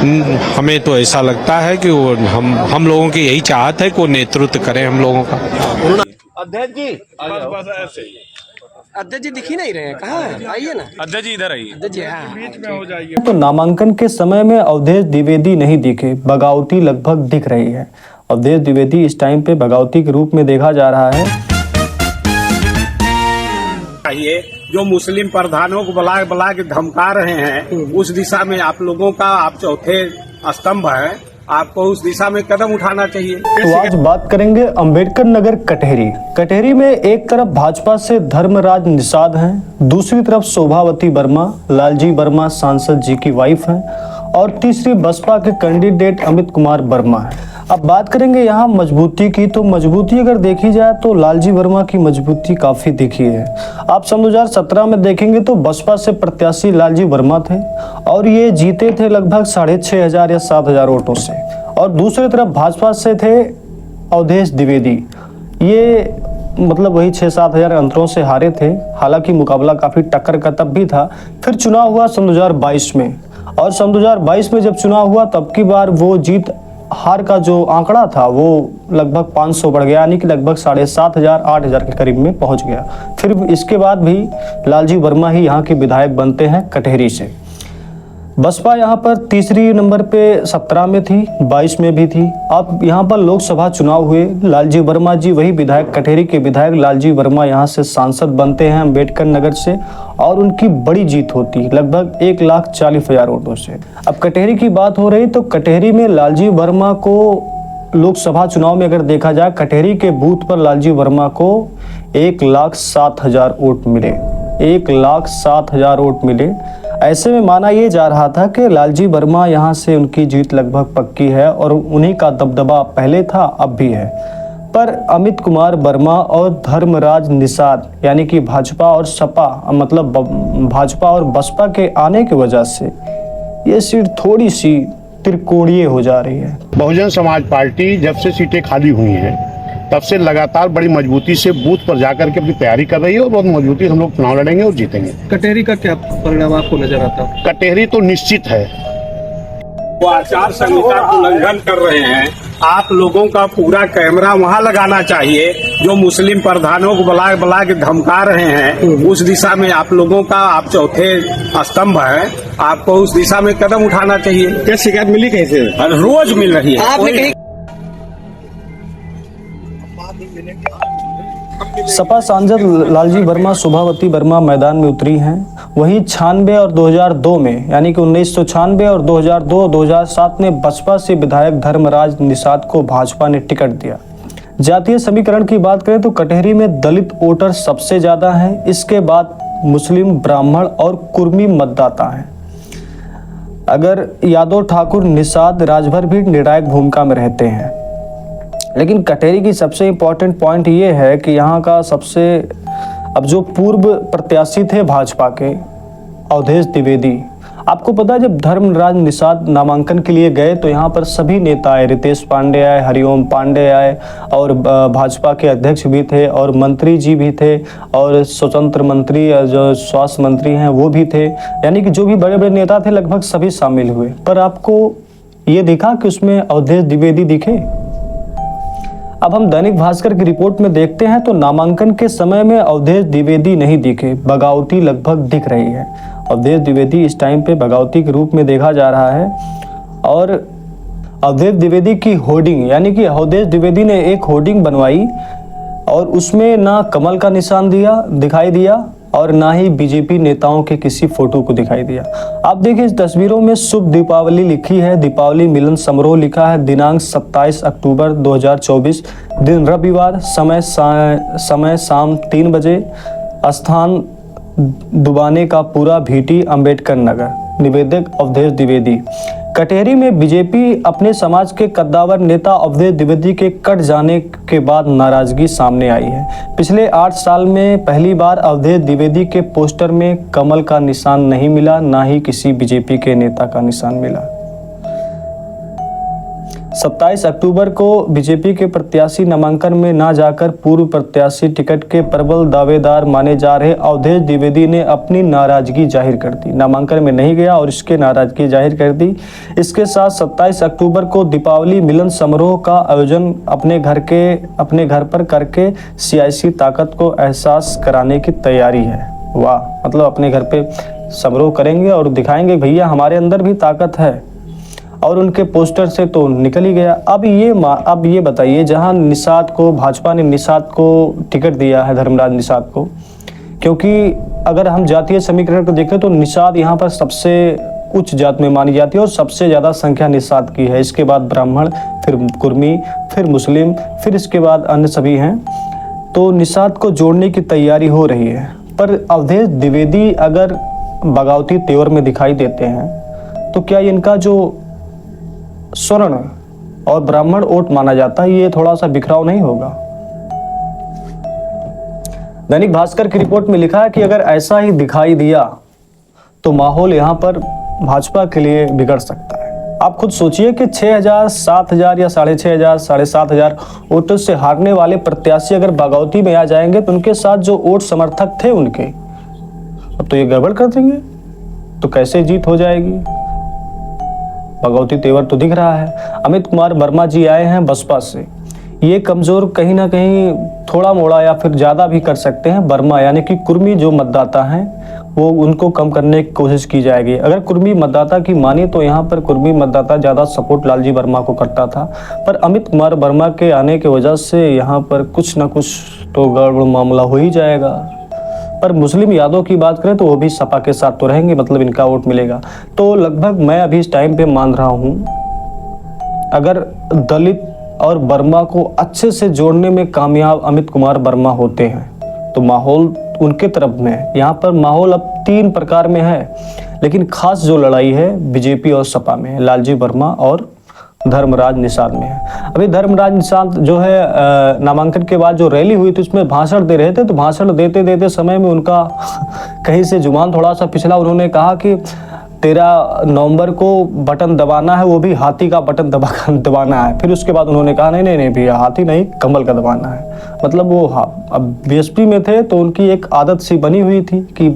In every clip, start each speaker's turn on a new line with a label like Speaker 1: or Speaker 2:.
Speaker 1: हमें तो ऐसा लगता है कि वो हम लोगों की यही चाहत है कि वो नेतृत्व करें हम लोगों का।
Speaker 2: अध्यक्ष जी,
Speaker 3: बस ऐसे ही।
Speaker 2: अध्यक्ष जी दिख ही नहीं रहे हैं, कहाँ है? आइए ना
Speaker 3: अध्यक्ष जी इधर आइए,
Speaker 2: अध्यक्ष जी। हाँ,
Speaker 3: बीच में हो जाइए।
Speaker 4: तो नामांकन के समय में अवधेश द्विवेदी नहीं दिखे, बगावती लगभग दिख रही है। अवधेश द्विवेदी इस टाइम पे बगावती के रूप में देखा जा रहा है।
Speaker 5: चाहिए जो मुस्लिम प्रधानों को बुला के धमका रहे हैं, उस दिशा में आप लोगों का, आप चौथे स्तंभ है, आपको उस दिशा में कदम उठाना चाहिए।
Speaker 4: तो आज बात करेंगे अंबेडकर नगर कटहरी। कटहरी में एक तरफ भाजपा से धर्मराज निषाद हैं, दूसरी तरफ शोभावती वर्मा, लालजी वर्मा सांसद जी की वाइफ हैं, और तीसरी बसपा के कैंडिडेट अमित कुमार वर्मा है। अब बात करेंगे यहाँ मजबूती की, तो मजबूती अगर देखी जाए तो लालजी वर्मा की मजबूती काफी दिखी है। आप सन 2017 में देखेंगे तो बसपा से प्रत्याशी लालजी वर्मा थे और ये जीते थे लगभग 6,500 या 7,000 वोटों से, और दूसरी तरफ भाजपा से थे अवधेश द्विवेदी, ये मतलब वही 6-7 हजार अंतरों से हारे थे। हालांकि मुकाबला काफी टक्कर का तब भी था। फिर चुनाव हुआ सन 2022 में, और सन 2022 में जब चुनाव हुआ तब की बार वो जीत हार का जो आंकड़ा था वो लगभग 500 बढ़ गया, यानी कि लगभग 7,500-8,000 के करीब में पहुंच गया। फिर इसके बाद भी लालजी वर्मा ही यहाँ के विधायक बनते हैं कटहरी से। बसपा यहाँ पर तीसरी नंबर पे 17 में थी, 22 में भी थी। अब यहाँ पर लोकसभा चुनाव हुए, लालजी वर्मा जी वही विधायक, कटहरी के विधायक लालजी वर्मा यहाँ से सांसद बनते हैं अंबेडकर नगर से, और उनकी बड़ी जीत होती लगभग 1,40,000 वोटों से। अब कटहरी की बात हो रही तो कटहरी में लालजी वर्मा को लोकसभा चुनाव में अगर देखा जाए, कटहरी के बूथ पर लालजी वर्मा को 1,07,000 वोट मिले, 1,07,000 वोट मिले। ऐसे में माना यह जा रहा था कि लालजी वर्मा यहां से उनकी जीत लगभग पक्की है, और उन्हीं का दबदबा पहले था अब भी है। पर अमित कुमार वर्मा और धर्मराज निषाद यानी कि भाजपा और सपा, मतलब भाजपा और बसपा के आने की वजह से ये सीट थोड़ी सी त्रिकोणीय हो जा रही है।
Speaker 6: बहुजन समाज पार्टी जब से सीटें खाली हुई हैं तब से लगातार बड़ी मजबूती से बूथ पर जाकर के अपनी तैयारी कर रही है, और बहुत मजबूती से हम लोग चुनाव लड़ेंगे और जीतेंगे।
Speaker 2: कटहरी का क्या परिणाम आपको नजर आता है?
Speaker 6: कटहरी तो निश्चित है।
Speaker 5: वो आचार संहिता का उल्लंघन कर रहे हैं। आप लोगों का पूरा कैमरा वहाँ लगाना चाहिए। जो मुस्लिम प्रधानों को बुला के धमका रहे हैं, उस दिशा में आप लोगों का, आप चौथे स्तंभ है, आपको उस दिशा में कदम उठाना चाहिए।
Speaker 2: क्या शिकायत मिली कैसे?
Speaker 5: रोज मिल रही है।
Speaker 2: आपने कहीं
Speaker 4: सपा सांसद लालजी वर्मा, शोभावती वर्मा मैदान में उतरी हैं। वहीं 96 और 2002 में, यानी कि 1996 और 2002-2007 में बसपा से विधायक धर्मराज निषाद को भाजपा ने टिकट दिया। जातीय समीकरण की बात करें तो कटहरी में दलित वोटर सबसे ज्यादा हैं, इसके बाद मुस्लिम, ब्राह्मण और कुर्मी मतदाता हैं। अगर यादव, ठाकुर, निषाद, राजभर भी निर्णायक भूमिका में रहते हैं। लेकिन कटहरी की सबसे इम्पोर्टेंट पॉइंट ये है कि यहाँ का सबसे, अब जो पूर्व प्रत्याशी थे भाजपा के अवधेश द्विवेदी, आपको पता है जब धर्मराज निषाद नामांकन के लिए गए तो यहाँ पर सभी नेता आए, रितेश पांडे आए, हरिओम पांडे आए, और भाजपा के अध्यक्ष भी थे, और मंत्री जी भी थे, और स्वतंत्र मंत्री जो स्वास्थ्य मंत्री हैं वो भी थे, यानी कि जो भी बड़े बड़े नेता थे लगभग सभी शामिल हुए। पर आपको ये दिखा कि उसमें अवधेश द्विवेदी दिखे? अब हम दैनिक भास्कर की रिपोर्ट में देखते हैं तो नामांकन के समय में अवधेश द्विवेदी नहीं दिखे, बगावती लगभग दिख रही है। अवधेश द्विवेदी इस टाइम पे बगावती के रूप में देखा जा रहा है, और अवधेश द्विवेदी की होर्डिंग, यानी कि अवधेश द्विवेदी ने एक होर्डिंग बनवाई और उसमें ना कमल का निशान दिखाई दिया और ना ही बीजेपी नेताओं के किसी फोटो को दिखाई दिया। आप देखिए इस तस्वीरों में शुभ दीपावली लिखी है, दीपावली मिलन समारोह लिखा है, दिनांक 27 अक्टूबर 2024, दिन रविवार, समय शाम 3 बजे, स्थान दुबाने का पूरा भीटी अंबेडकर नगर, निवेदक अवधेश द्विवेदी। कटहरी में बीजेपी अपने समाज के कद्दावर नेता अवधेश द्विवेदी के कट जाने के बाद नाराजगी सामने आई है। पिछले 8 साल में पहली बार अवधेश द्विवेदी के पोस्टर में कमल का निशान नहीं मिला, ना ही किसी बीजेपी के नेता का निशान मिला। 27 अक्टूबर को बीजेपी के प्रत्याशी नामांकन में ना जाकर पूर्व प्रत्याशी टिकट के प्रबल दावेदार माने जा रहे अवधेश द्विवेदी ने अपनी नाराजगी जाहिर कर दी। नामांकन में नहीं गया और इसके नाराजगी जाहिर कर दी। इसके साथ 27 अक्टूबर को दीपावली मिलन समारोह का आयोजन अपने घर पर करके सियासी ताकत को एहसास कराने की तैयारी है। वाह, मतलब अपने घर पे समारोह करेंगे और दिखाएंगे भैया हमारे अंदर भी ताकत है। और उनके पोस्टर से तो निकल ही गया। अब ये बताइए, जहां निषाद को, भाजपा ने निषाद को टिकट दिया है, धर्मराज निषाद को, क्योंकि अगर हम जातीय समीकरण को देखें तो निषाद यहाँ पर सबसे उच्च जात में मानी जाती है और सबसे ज़्यादा संख्या निषाद की है। इसके बाद ब्राह्मण, फिर कुर्मी, फिर मुस्लिम, फिर इसके बाद अन्य सभी हैं। तो निषाद को जोड़ने की तैयारी हो रही है। पर अवधेश द्विवेदी अगर बगावती तेवर में दिखाई देते हैं तो क्या इनका जो स्वर्ण और ब्राह्मण वोट माना जाता है, ये थोड़ा सा बिखराव नहीं होगा? दैनिक भास्कर की रिपोर्ट में लिखा है कि अगर ऐसा ही दिखाई दिया तो माहौल यहां पर भाजपा के लिए बिगड़ सकता है। आप खुद सोचिए कि 6,000, 7,000 या 6,500, 7,500 वोटों से हारने वाले प्रत्याशी अगर बगावती में आ जाएंगे तो उनके साथ जो वोट समर्थक थे उनके, अब तो ये गड़बड़ कर देंगे, तो कैसे जीत हो जाएगी? बगावती तेवर तो दिख रहा है। अमित कुमार वर्मा जी आए हैं बसपा से। ये कमजोर कहीं ना कहीं थोड़ा मोड़ा या फिर ज्यादा भी कर सकते हैं वर्मा, यानी कि कुर्मी जो मतदाता हैं वो उनको कम करने की कोशिश की जाएगी। अगर कुर्मी मतदाता की माने तो यहाँ पर कुर्मी मतदाता ज्यादा सपोर्ट लालजी वर्मा को करता था, पर अमित कुमार वर्मा के आने की वजह से यहाँ पर कुछ ना कुछ तो गड़बड़ मामला हो ही जाएगा। पर मुस्लिम यादव की बात करें तो वो भी सपा के साथ तो रहेंगे, मतलब इनका वोट मिलेगा। तो लगभग मैं अभी इस टाइम पे मान रहा हूँ अगर दलित और वर्मा को अच्छे से जोड़ने में कामयाब अमित कुमार वर्मा होते हैं तो माहौल उनके तरफ में है। यहाँ पर माहौल अब 3 प्रकार में है, लेकिन खास जो लड़ाई है बीजेपी और सपा में है, लालजी वर्मा और धर्मराज निषाद में है। अभी धर्मराज निषाद जो है नामांकन के बाद जो रैली हुई थी उसमें भाषण दे रहे थे, तो भाषण देते देते समय में उनका कहीं से जुबान थोड़ा सा पिछला। उन्होंने कहा कि 13 नवंबर को बटन दबाना है, वो भी हाथी का बटन दबाना है। फिर उसके बाद उन्होंने कहा नहीं भैया, हाथी नहीं, कमल का दबाना है। मतलब वो अब बीएसपी में थे तो उनकी एक आदत सी बनी हुई थी कि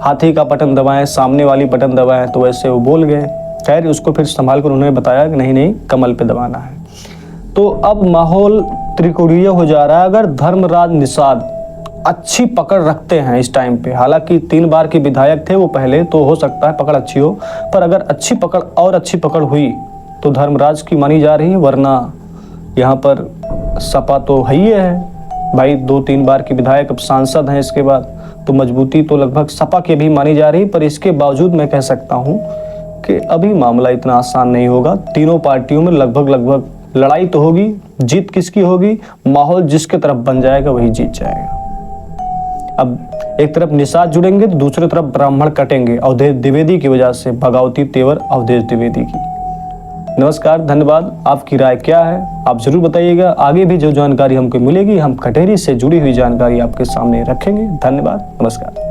Speaker 4: हाथी का बटन दबाएं, सामने वाली बटन दबाएं, तो वैसे वो बोल गए। खैर उसको फिर संभाल कर उन्होंने बताया कि नहीं कमल पे दबाना है। तो अब माहौल त्रिकोणीय हो जा रहा है। अगर धर्मराज निषाद अच्छी पकड़ रखते हैं इस टाइम पे, हालांकि 3 बार के विधायक थे वो पहले, तो हो सकता है पकड़ अच्छी हो, पर अगर अच्छी पकड़ हुई तो धर्मराज की मानी जा रही है। वरना यहाँ पर सपा तो है ही है भाई, 2-3 बार के विधायक अब सांसद हैं, इसके बाद तो मजबूती तो लगभग सपा के भी मानी जा रही। पर इसके बावजूद मैं कह सकता हूँ कि अभी मामला इतना आसान नहीं होगा। तीनों पार्टियों में लगभग लड़ाई तो होगी, जीत किसकी होगी, माहौल जिसके तरफ बन जाएगा वही जीत जाएगा। अब एक तरफ निषाद जुड़ेंगे तो दूसरी तरफ ब्राह्मण कटेंगे अवधेश द्विवेदी की वजह से, बगावती तेवर अवधेश द्विवेदी की। नमस्कार, धन्यवाद। आपकी राय क्या है आप जरूर बताइएगा। आगे भी जो जानकारी हमको मिलेगी हम कटेरी से जुड़ी हुई जानकारी आपके सामने रखेंगे। धन्यवाद, नमस्कार।